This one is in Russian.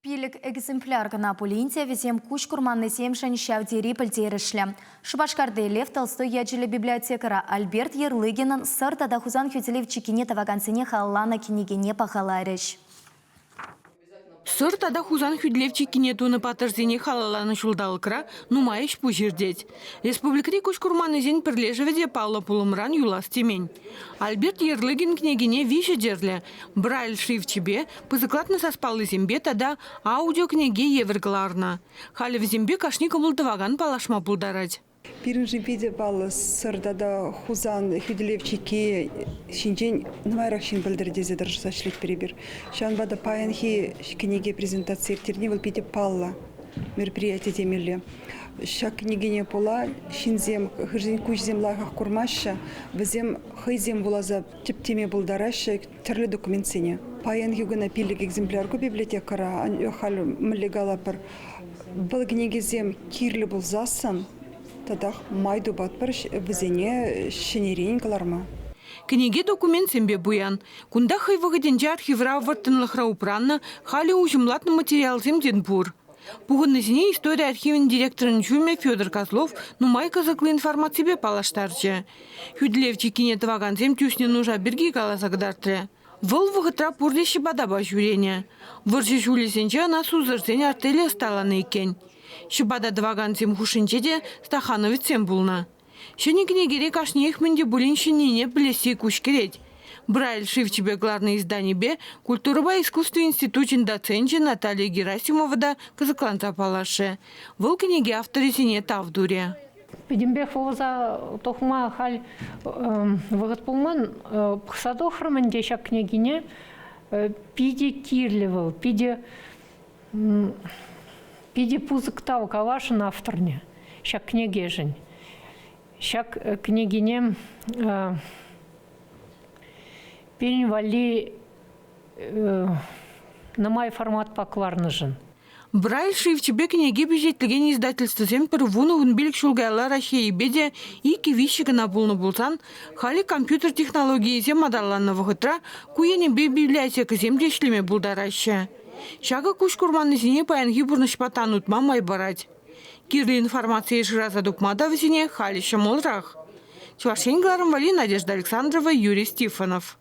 Пилік экземпляр гына пулинте везем куш курманны семшін шәудері пілдерішлі. Шубашкарды Лев Толстой ячілі библиотекара Альберт Ерлыгинын сыр тада хузан хюделев чекине таваганцыне халлана кенегене пахаларыш. Сыр тада хузан хюдлевчик кинетуны патырзене халаланы шулдалыкра нумайыш пужирдеть. Республикари кушкурманы зен пірлежеведе Павла Пулымран юлас темень. Альберт Ерлыгин княгине вище дерле. Брайль шрифчебе, пызыкладны саспалы зембе тада аудиокниге евергларна. Халев зембе кашника булдываган палашма булдарать. Пиринжи виде бал сырдада хузан хюделевчики шинжен нумайрак шин билдирдезе дыржачлык перебир. Шан бада паянхи книге презентация тернивал пите палла мероприятие темелле. Шак княгине пола шинзем хырзин кучзем лахах курмаша везем хызем булаза тептеме булдараша терле документсене. Паянхи гына пилик экземплярку библиотекара хал млегалапыр. Был книгезем кирле булзасан тадах майду батпарш везене шенерень каларма. Книге документ сембе буян. Кунда хайвагаденже архивра вартынлыхра упранна хали ужимлатны материал земденбур. Пугыннызине история архивен директорын чуме Федор Козлов нумай казаклы информациябе палаштарчы. Хюдлевчи кине таваган зем тюсне нужа берги каласагдартре. Выл вғытра пурдеші бадаба жюрене. Выржы жулесенче ана сузырсен артеле сталаны екен. Шыбада дваган зем хушинчеде Стахановицем булна. Шыны книгере кашне ихменде булин шынене білесі күш керет. Брайль шрифчебе главное издание бе культура искусства институчин доценче Наталья Герасимова да казакланца палаше. Выл книги авторизине тавдуре. Педимбе фоза тохма халь вғыт пулман пқсадохрымын дешак княгине пиде кирлевал, пиде пузыктау кавашын авторне, шак княгежень. Шак княгине перенвали на май формат покварныжын. Брайль шрифчебе книги бюджетлеген издательство зем первуну билик шулгайла рахе и беде и кивищика на булны булсан хали компьютер технологии зем мадалланна вғытра куене бе библиотека зем дешлеме булдараща. Шага куш курманны зине паянги бурнышпатан утма май барать. Кирлі информация жраза дукмада в зине хали шамолрах. Чувашень Гларом Вали, Надежда Александрова, Юрий Стефанов.